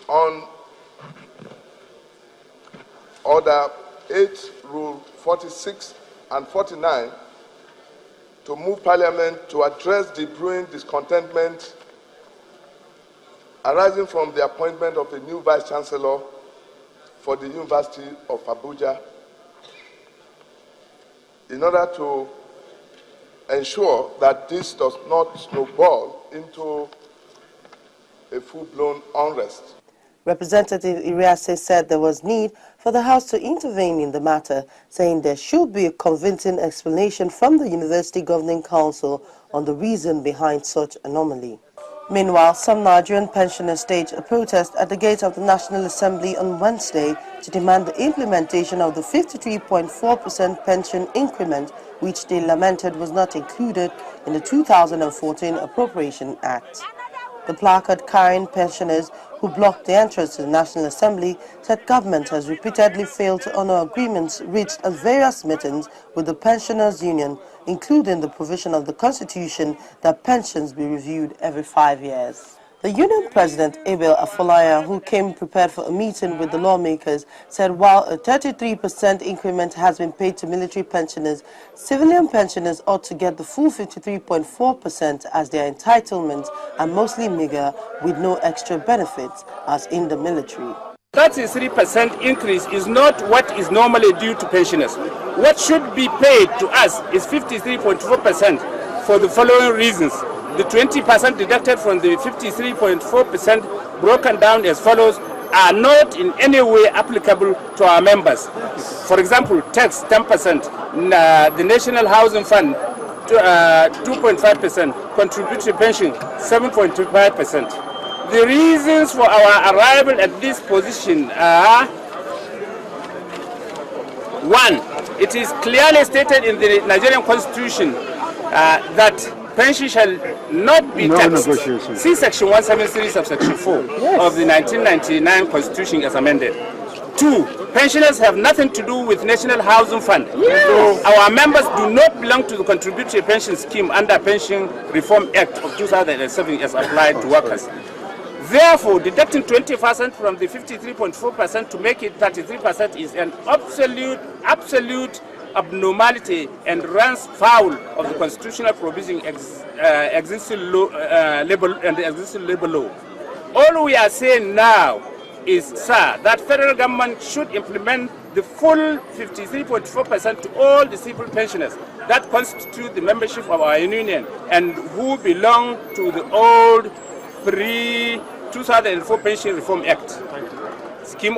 on Order 8, Rule 46 and 49, to move Parliament to address the brewing discontentment arising from the appointment of a new Vice-Chancellor for the University of Abuja, in order to ensure that this does not snowball into a full-blown unrest. Representative Iriase said there was need for the House to intervene in the matter, saying there should be a convincing explanation from the University Governing Council on the reason behind such anomaly. Meanwhile, some Nigerian pensioners staged a protest at the gate of the National Assembly on Wednesday to demand the implementation of the 53.4% pension increment, which they lamented was not included in the 2014 Appropriation Act. The placard carrying pensioners who blocked the entrance to the National Assembly said government has repeatedly failed to honor agreements reached at various meetings with the Pensioners Union, including the provision of the Constitution that pensions be reviewed every 5 years. The union president, Abel Afolaya, who came prepared for a meeting with the lawmakers, said while a 33% increment has been paid to military pensioners, civilian pensioners ought to get the full 53.4% as their entitlements are mostly meager with no extra benefits as in the military. 33% increase is not what is normally due to pensioners. What should be paid to us is 53.4% for the following reasons. The 20% deducted from the 53.4% broken down as follows are not in any way applicable to our members. For example, tax 10%, the National Housing Fund 2.5%, contributory pension 7.25%. The reasons for our arrival at this position are: 1. It is clearly stated in the Nigerian Constitution that pension shall not be taxed. See Section 173, subsection 4 of the 1999 Constitution as amended. 2. Pensioners have nothing to do with National Housing Fund. Our members do not belong to the contributory pension scheme under Pension Reform Act of 2007 as applied to workers. Therefore, deducting 20% from the 53.4% to make it 33% is an absolute abnormality and runs foul of the constitutional provision existing labor law. All we are saying now is, sir, that federal government should implement the full 53.4% to all the civil pensioners that constitute the membership of our union and who belong to the old pre-2004 Pension Reform Act scheme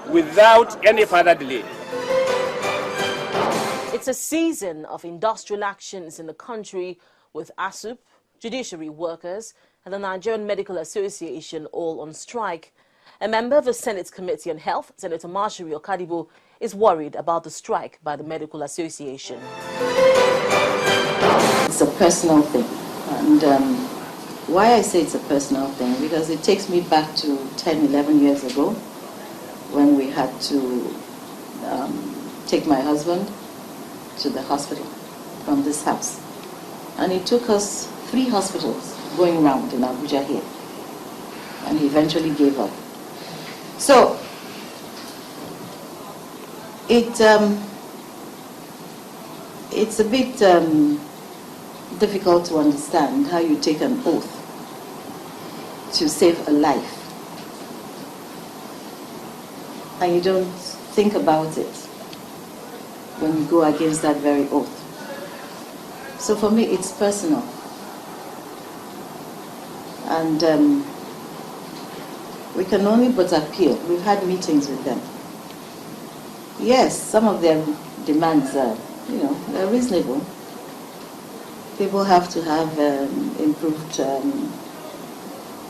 without any further delay. It's a season of industrial actions in the country with ASUP, judiciary workers, and the Nigerian Medical Association all on strike. A member of the Senate Committee on Health, Senator Marshari Okadibo, is worried about the strike by the Medical Association. It's a personal thing. And why I say it's a personal thing, because it takes me back to 10, 11 years ago when we had to take my husband to the hospital from this house. And it took us 3 hospitals going round in Abuja here. And he eventually gave up. So, it's a bit difficult to understand how you take an oath to save a life and you don't think about it when you go against that very oath. So for me, it's personal. And we can only but appeal. We've had meetings with them. Yes, some of their demands are, they're reasonable. People have to have improved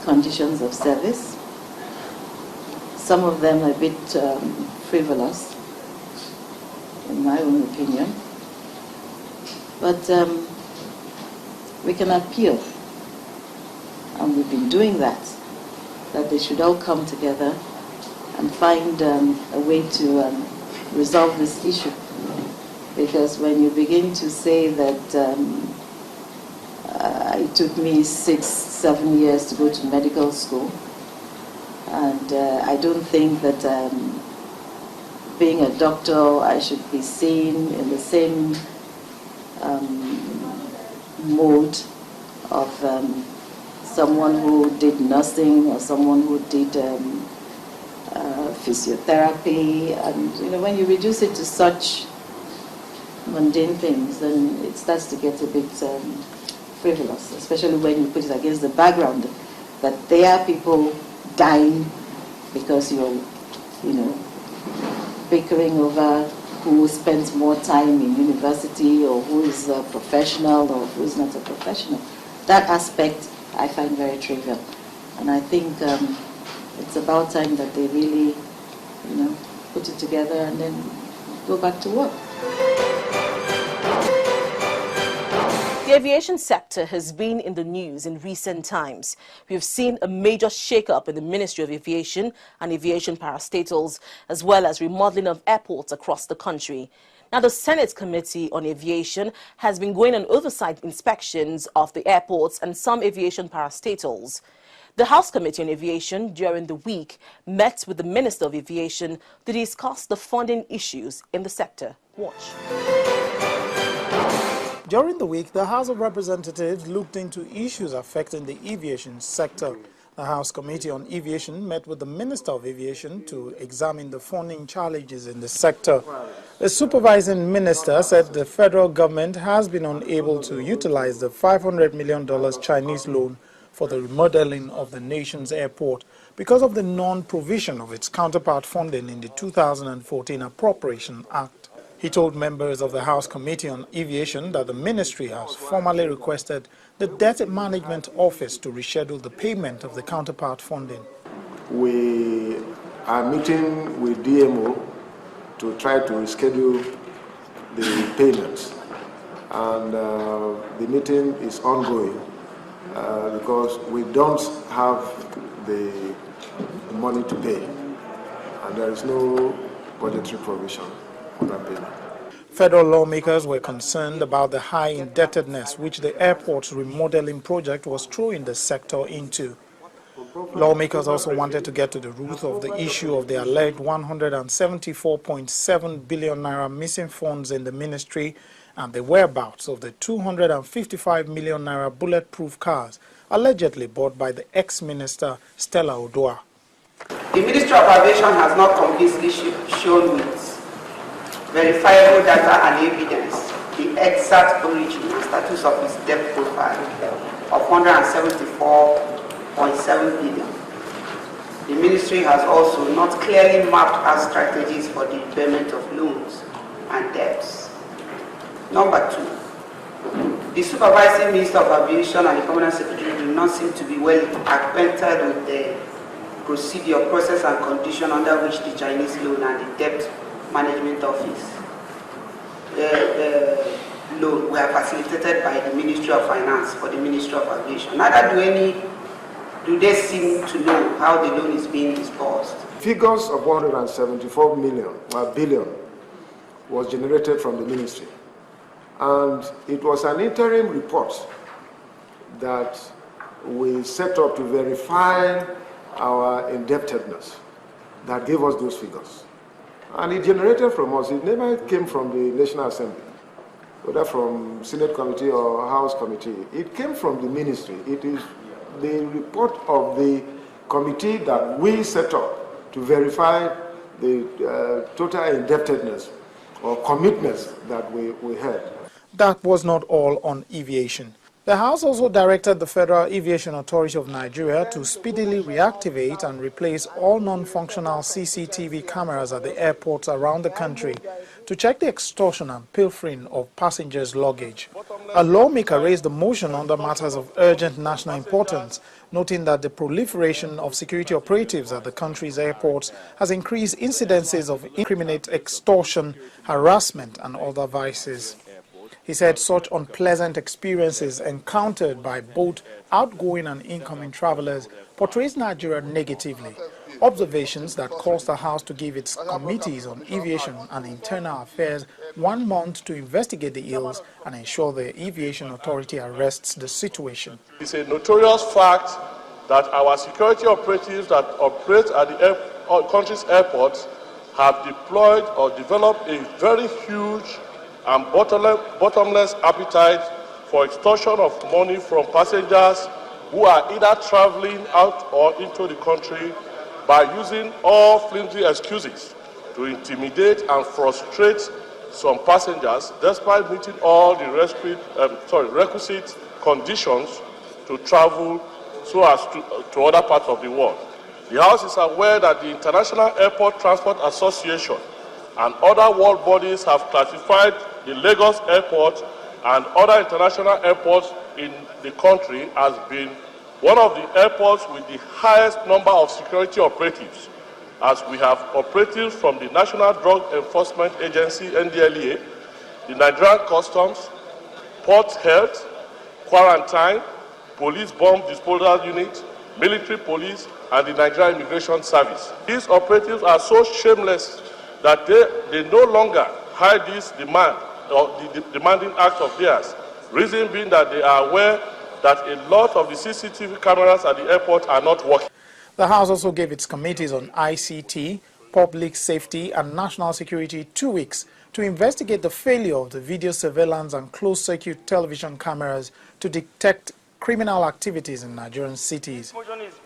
conditions of service. Some of them are a bit frivolous, in my own opinion. But we can appeal, and we've been doing that they should all come together and find a way to resolve this issue. Because when you begin to say that it took me 6-7 years to go to medical school, And I don't think that being a doctor, I should be seen in the same mode of someone who did nursing or someone who did physiotherapy. And when you reduce it to such mundane things, then it starts to get a bit frivolous, especially when you put it against the background that there are people dying because you're, bickering over who spends more time in university or who is a professional or who is not a professional. That aspect I find very trivial. And I think it's about time that they really, put it together and then go back to work. The aviation sector has been in the news in recent times. We have seen a major shake-up in the Ministry of Aviation and aviation parastatals, as well as remodeling of airports across the country. Now, the Senate Committee on Aviation has been going on oversight inspections of the airports and some aviation parastatals. The House Committee on Aviation during the week met with the Minister of Aviation to discuss the funding issues in the sector. Watch. During the week, the House of Representatives looked into issues affecting the aviation sector. The House Committee on Aviation met with the Minister of Aviation to examine the funding challenges in the sector. The supervising minister said the federal government has been unable to utilize the $500 million Chinese loan for the remodeling of the nation's airport because of the non-provision of its counterpart funding in the 2014 Appropriation Act. He told members of the House Committee on Aviation that the ministry has formally requested the Debt Management Office to reschedule the payment of the counterpart funding. We are meeting with DMO to try to reschedule the payments, and the meeting is ongoing because we don't have the money to pay, and there is no budgetary provision. Federal lawmakers were concerned about the high indebtedness which the airport's remodeling project was throwing the sector into. Lawmakers also wanted to get to the root of the issue of the alleged 174.7 billion naira missing funds in the ministry and the whereabouts of the 255 million naira bulletproof cars allegedly bought by the ex-minister Stella Odoa. The Ministry of Aviation has not convincingly shown with verifiable data and evidence the exact origin and status of its debt profile of 174.7 billion. The ministry has also not clearly mapped out strategies for the repayment of loans and debts. Number two, the supervising Minister of Aviation and the Permanent Secretary do not seem to be well acquainted with the procedure, process and condition under which the Chinese loan and the Debt Management Office loan were facilitated by the Ministry of Finance for the Ministry of Aviation. Neither do they seem to know how the loan is being disbursed. Figures of 174 billion was generated from the ministry, and it was an interim report that we set up to verify our indebtedness that gave us those figures. And it generated from us, it never came from the National Assembly, whether from Senate Committee or House Committee. It came from the ministry. It is the report of the committee that we set up to verify the total indebtedness or commitments that we had. That was not all on aviation. The House also directed the Federal Aviation Authority of Nigeria to speedily reactivate and replace all non-functional CCTV cameras at the airports around the country to check the extortion and pilfering of passengers' luggage. A lawmaker raised a motion under matters of urgent national importance, noting that the proliferation of security operatives at the country's airports has increased incidences of incriminate extortion, harassment and other vices. He said such unpleasant experiences encountered by both outgoing and incoming travelers portrays Nigeria negatively, observations that caused the House to give its committees on aviation and internal affairs 1 month to investigate the ills and ensure the Aviation Authority arrests the situation. It's a notorious fact that our security operatives that operate at the country's airports have deployed or developed a very huge and bottomless appetite for extortion of money from passengers who are either traveling out or into the country by using all flimsy excuses to intimidate and frustrate some passengers despite meeting all the requisite conditions to travel so as to other parts of the world. The House is aware that the International Airport Transport Association and other world bodies have classified the Lagos Airport and other international airports in the country as being one of the airports with the highest number of security operatives, as we have operatives from the National Drug Enforcement Agency, NDLEA, the Nigerian Customs, Port Health, Quarantine, Police Bomb Disposal Unit, Military Police, and the Nigerian Immigration Service. These operatives are so shameless that they no longer hide this demand or the demanding act of theirs, reason being that they are aware that a lot of the CCTV cameras at the airport are not working. The House also gave its committees on ICT, public safety and national security 2 weeks to investigate the failure of the video surveillance and closed-circuit television cameras to detect criminal activities in Nigerian cities.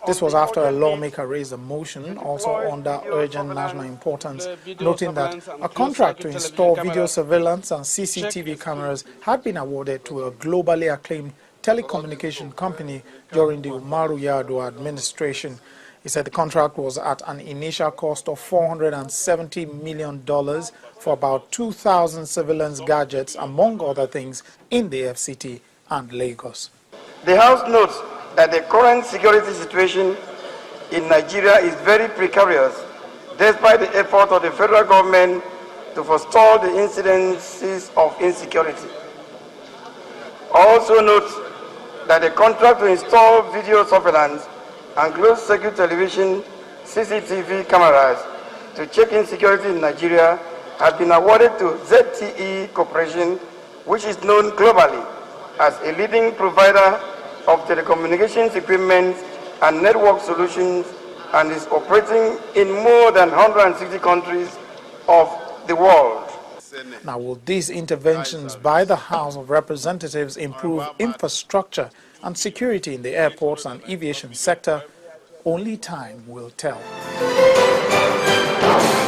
This was after a lawmaker raised a motion, also under urgent national importance, noting that a contract to install video surveillance and CCTV cameras had been awarded to a globally acclaimed telecommunication company during the Umaru Yar'Adua administration. He said the contract was at an initial cost of $470 million for about 2,000 surveillance gadgets, among other things, in the FCT and Lagos. The House notes that the current security situation in Nigeria is very precarious, despite the effort of the federal government to forestall the incidences of insecurity. Also note that the contract to install video surveillance and closed-circuit television CCTV cameras to check insecurity in Nigeria has been awarded to ZTE Corporation, which is known globally as a leading provider of telecommunications equipment and network solutions and is operating in more than 160 countries of the world. Now, will these interventions by the House of Representatives improve infrastructure and security in the airports and aviation sector? Only time will tell.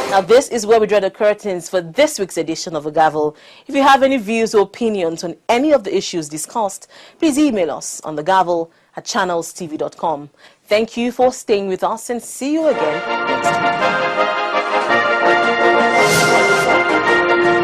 Now, this is where we draw the curtains for this week's edition of the Gavel. If you have any views or opinions on any of the issues discussed, please email us on thegavel@channelstv.com. Thank you for staying with us and see you again next week.